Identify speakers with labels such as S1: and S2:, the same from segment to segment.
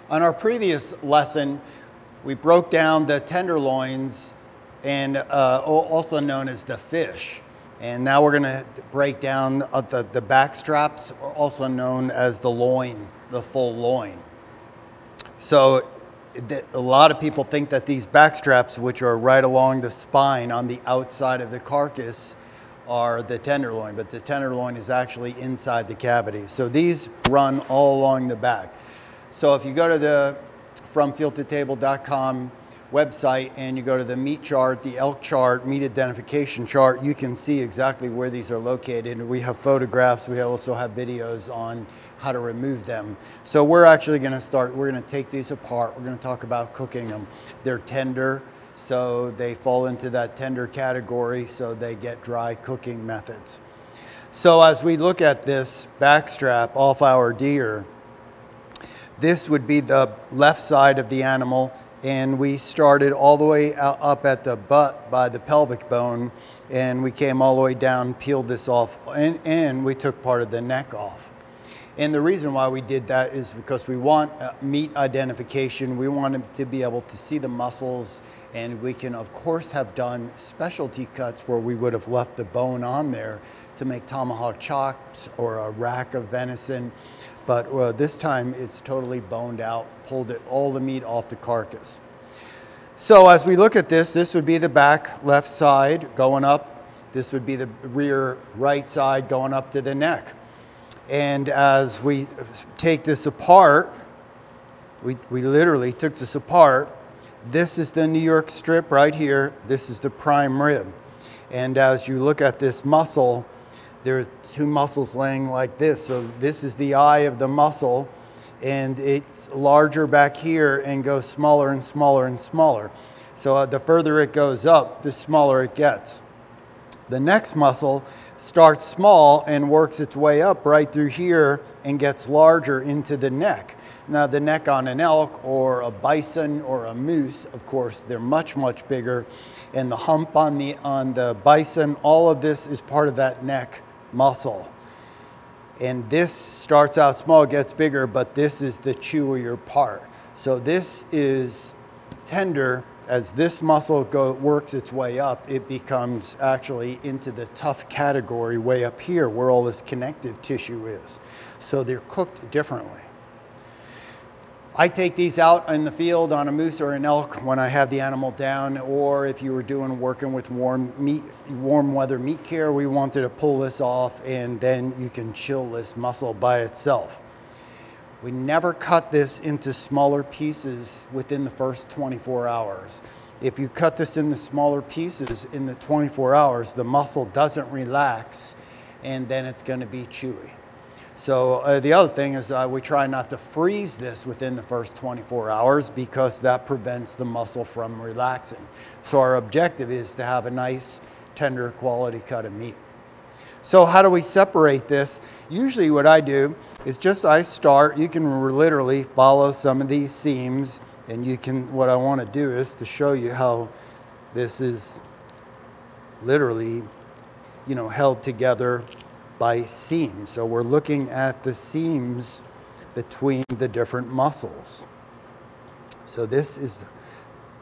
S1: On our previous lesson, we broke down the tenderloins and also known as the fish. And now we're gonna break down the back straps, also known as the loin, the full loin. So a lot of people think that these back straps, which are right along the spine on the outside of the carcass, are the tenderloin, but the tenderloin is actually inside the cavity. So these run all along the back. So if you go to the FromFieldToTable.com website and you go to the meat chart, the elk chart, meat identification chart, you can see exactly where these are located. We have photographs, we also have videos on how to remove them. So we're actually gonna we're gonna take these apart, we're gonna talk about cooking them. They're tender, so they fall into that tender category, so they get dry cooking methods. So as we look at this backstrap off our deer, this would be the left side of the animal, and we started all the way up at the butt by the pelvic bone, and we came all the way down, peeled this off, and we took part of the neck off. And the reason why we did that is because we want meat identification. We want to be able to see the muscles, and we can of course have done specialty cuts where we would have left the bone on there to make tomahawk chops or a rack of venison. But this time it's totally boned out, pulled all the meat off the carcass. So as we look at this, this would be the back left side going up. This would be the rear right side going up to the neck. And as we take this apart, we literally took this apart. This is the New York strip right here. This is the prime rib. And as you look at this muscle, there are two muscles laying like this. So this is the eye of the muscle, and it's larger back here and goes smaller and smaller and smaller. So the further it goes up, the smaller it gets. The next muscle starts small and works its way up right through here and gets larger into the neck. Now the neck on an elk or a bison or a moose, of course, they're much, much bigger. And the hump on the bison, all of this is part of that neck muscle. And this starts out small, gets bigger, but this is the chewier part. So this is tender. As this muscle works its way up, it becomes actually into the tough category way up here where all this connective tissue is. So they're cooked differently. I take these out in the field on a moose or an elk when I have the animal down, or if you were working with warm weather meat care, we wanted to pull this off and then you can chill this muscle by itself. We never cut this into smaller pieces within the first 24 hours. If you cut this into smaller pieces in the 24 hours, the muscle doesn't relax and then it's going to be chewy. So the other thing is we try not to freeze this within the first 24 hours because that prevents the muscle from relaxing. So our objective is to have a nice, tender quality cut of meat. So how do we separate this? Usually what I do is you can literally follow some of these seams, and what I want to do is to show you how this is literally, held together by seams. So we're looking at the seams between the different muscles. So this is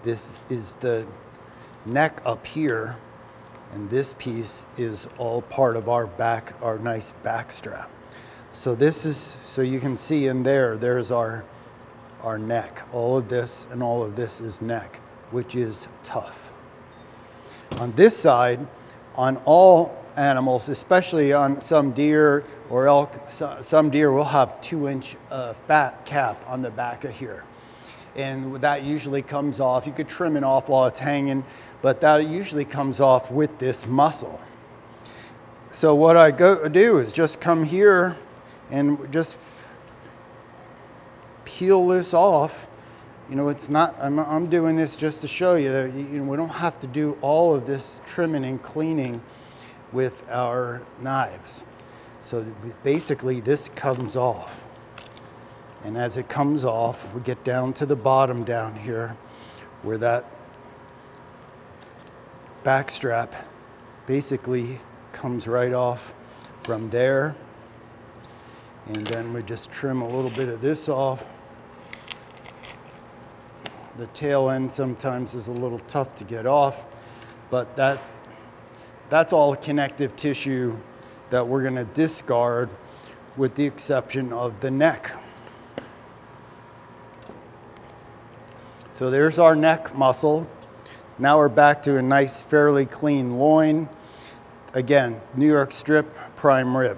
S1: the neck up here, and this piece is all part of our nice back strap. So so you can see in there's our neck. All of this and all of this is neck, which is tough. On this side, on all animals, especially on some deer or elk, some deer will have 2-inch fat cap on the back of here. And that usually comes off. You could trim it off while it's hanging, but that usually comes off with this muscle. So what I do is just come here and just peel this off. It's not, I'm doing this just to show you that we don't have to do all of this trimming and cleaning with our knives. So basically this comes off. And as it comes off, we get down to the bottom down here where that back strap basically comes right off from there. And then we just trim a little bit of this off. The tail end sometimes is a little tough to get off, but that's all connective tissue that we're going to discard, with the exception of the neck. So there's our neck muscle. Now we're back to a nice, fairly clean loin. Again, New York strip, prime rib.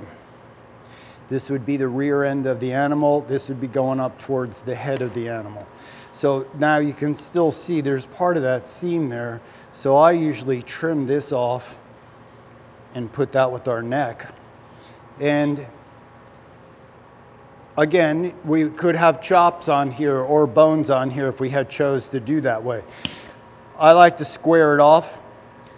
S1: This would be the rear end of the animal. This would be going up towards the head of the animal. So now you can still see there's part of that seam there. So I usually trim this off and put that with our neck. And again, we could have chops on here or bones on here if we had chose to do that way. I like to square it off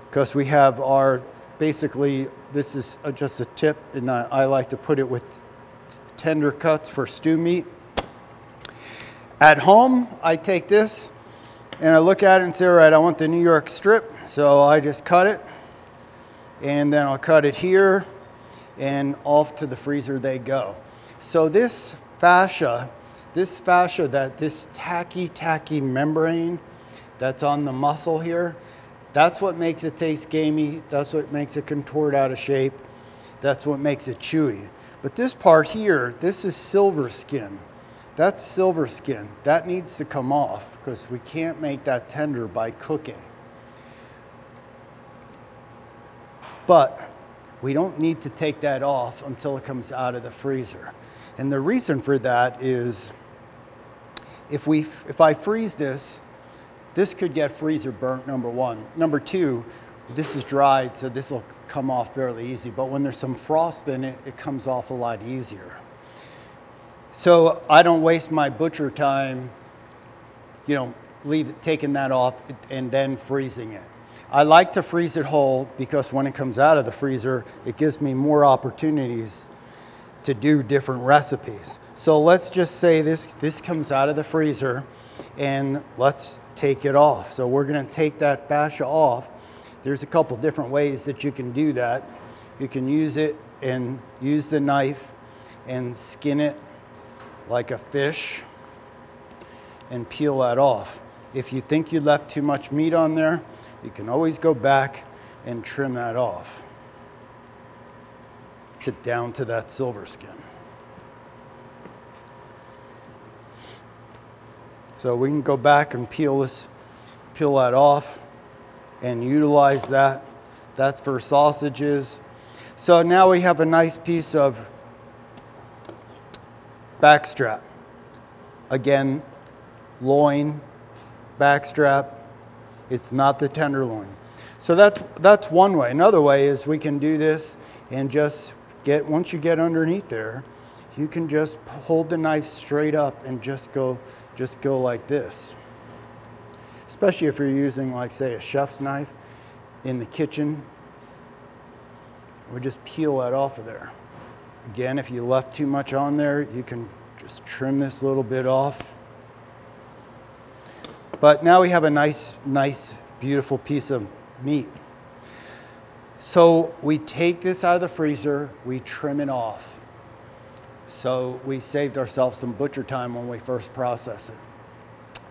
S1: because we have our, basically, this is just a tip, and I like to put it with tender cuts for stew meat. At home, I take this and I look at it and say, all right, I want the New York strip. So I just cut it, and then I'll cut it here, and off to the freezer they go. So this fascia, this tacky membrane that's on the muscle here, that's what makes it taste gamey. That's what makes it contort out of shape. That's what makes it chewy. But this part here, this is silver skin. That's silver skin. That needs to come off because we can't make that tender by cooking. But we don't need to take that off until it comes out of the freezer. And the reason for that is if I freeze this, this could get freezer burnt, number one. Number two, this is dried, so this will come off fairly easy. But when there's some frost in it, it comes off a lot easier. So I don't waste my butcher time, you know, taking that off and then freezing it. I like to freeze it whole because when it comes out of the freezer, it gives me more opportunities to do different recipes. So let's just say this comes out of the freezer, and let's take it off. So we're going to take that fascia off. There's a couple different ways that you can do that. You can use it and use the knife and skin it like a fish and peel that off. If you think you left too much meat on there, you can always go back and trim that off down to that silver skin. So we can go back and peel that off and utilize that. That's for sausages. So now we have a nice piece of backstrap. Again, loin, backstrap. It's not the tenderloin. So that's one way. Another way is we can do this and just once you get underneath there, you can just hold the knife straight up and just go like this. Especially if you're using, like, say, a chef's knife in the kitchen. We just peel that off of there. Again, if you left too much on there, you can just trim this little bit off. But now we have a nice, beautiful piece of meat. So we take this out of the freezer, we trim it off. So we saved ourselves some butcher time when we first process it.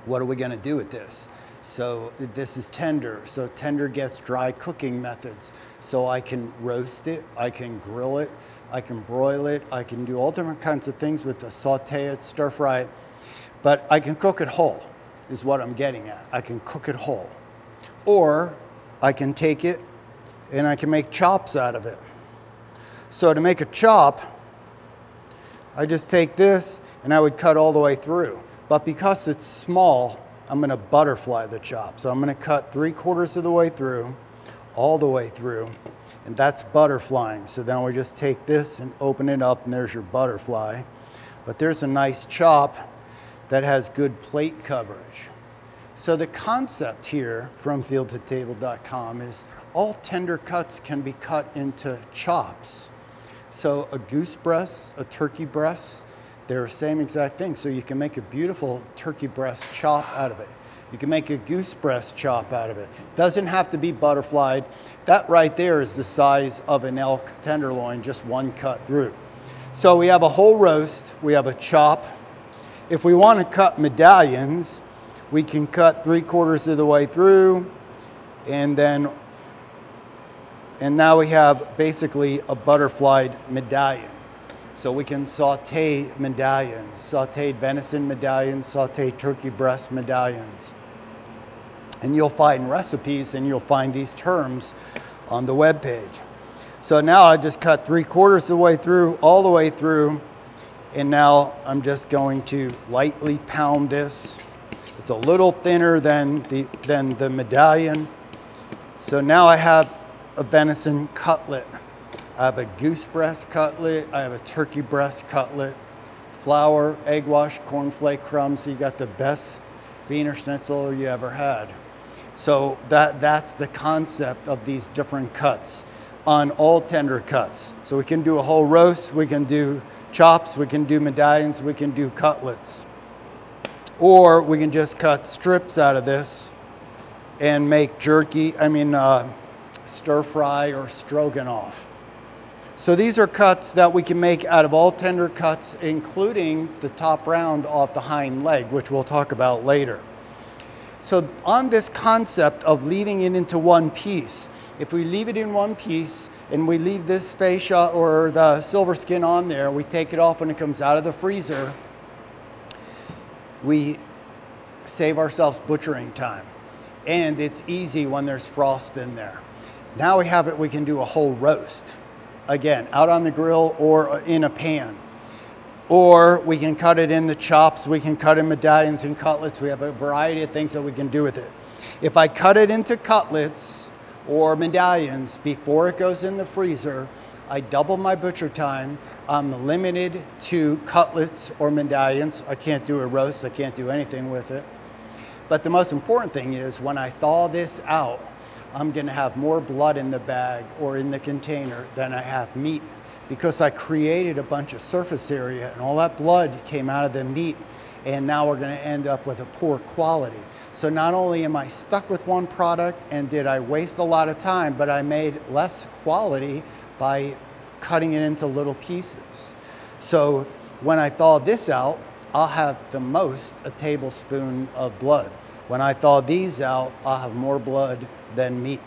S1: What are we going to do with this? So this is tender. So tender gets dry cooking methods. So I can roast it, I can grill it, I can broil it, I can do all different kinds of things with the saute it, stir fry it. But I can cook it whole, is what I'm getting at. I can cook it whole. Or I can take it and I can make chops out of it. So to make a chop, I just take this and I would cut all the way through. But because it's small, I'm going to butterfly the chop. So I'm going to cut 3/4 of the way through, all the way through, and that's butterflying. So then we just take this and open it up, and there's your butterfly. But there's a nice chop that has good plate coverage. So the concept here from fieldtotable.com is all tender cuts can be cut into chops. So a goose breast, a turkey breast, they're the same exact thing. So you can make a beautiful turkey breast chop out of it. You can make a goose breast chop out of it. Doesn't have to be butterflied. That right there is the size of an elk tenderloin, just one cut through. So we have a whole roast, we have a chop. If we want to cut medallions, We can cut 3/4 of the way through, and now we have basically a butterflied medallion. So we can saute medallions, sauteed venison medallions, sauteed turkey breast medallions. And you'll find recipes and you'll find these terms on the web page. So now I just cut 3/4 of the way through, all the way through, and now I'm just going to lightly pound this. It's a little thinner than the medallion. So now I have a venison cutlet. I have a goose breast cutlet, I have a turkey breast cutlet, flour, egg wash, cornflake crumbs, so you got the best Wiener Schnitzel you ever had. So that's the concept of these different cuts on all tender cuts. So we can do a whole roast, we can do chops, we can do medallions, we can do cutlets. Or we can just cut strips out of this and make stir fry or stroganoff. So these are cuts that we can make out of all tender cuts, including the top round off the hind leg, which we'll talk about later. So on this concept of leaving it into one piece, if we leave it in one piece and we leave this fascia or the silver skin on there, we take it off when it comes out of the freezer, we save ourselves butchering time. And it's easy when there's frost in there. Now we have it, we can do a whole roast. Again, out on the grill or in a pan. Or we can cut it in the chops, we can cut in medallions and cutlets. We have a variety of things that we can do with it. If I cut it into cutlets or medallions before it goes in the freezer, I double my butcher time. I'm limited to cutlets or medallions. I can't do a roast, I can't do anything with it. But the most important thing is when I thaw this out, I'm gonna have more blood in the bag or in the container than I have meat, because I created a bunch of surface area and all that blood came out of the meat, and now we're gonna end up with a poor quality. So not only am I stuck with one product and did I waste a lot of time, but I made less quality by cutting it into little pieces. So when I thaw this out, I'll have the most a tablespoon of blood. When I thaw these out, I'll have more blood than meat.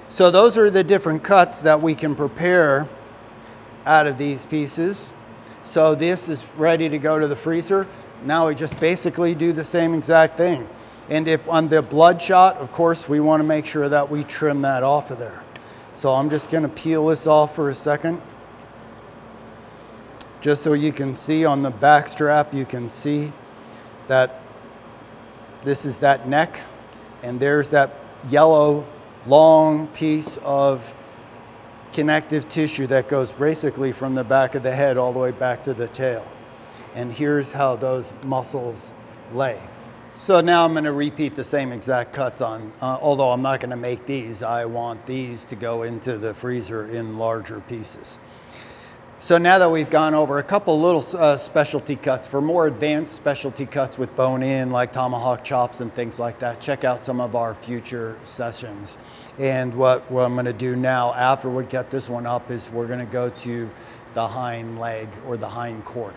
S1: So those are the different cuts that we can prepare out of these pieces. So this is ready to go to the freezer. Now we just basically do the same exact thing. And if on the blood shot, of course, we want to make sure that we trim that off of there. So I'm just going to peel this off for a second. Just so you can see on the back strap, you can see that this is that neck, and there's that yellow long piece of connective tissue that goes basically from the back of the head all the way back to the tail. And here's how those muscles lay. So now I'm going to repeat the same exact cuts on, although I'm not going to make these. I want these to go into the freezer in larger pieces. So now that we've gone over a couple little specialty cuts, for more advanced specialty cuts with bone in, like tomahawk chops and things like that, check out some of our future sessions. And what I'm going to do now, after we get this one up, is we're going to go to the hind leg or the hind quarter.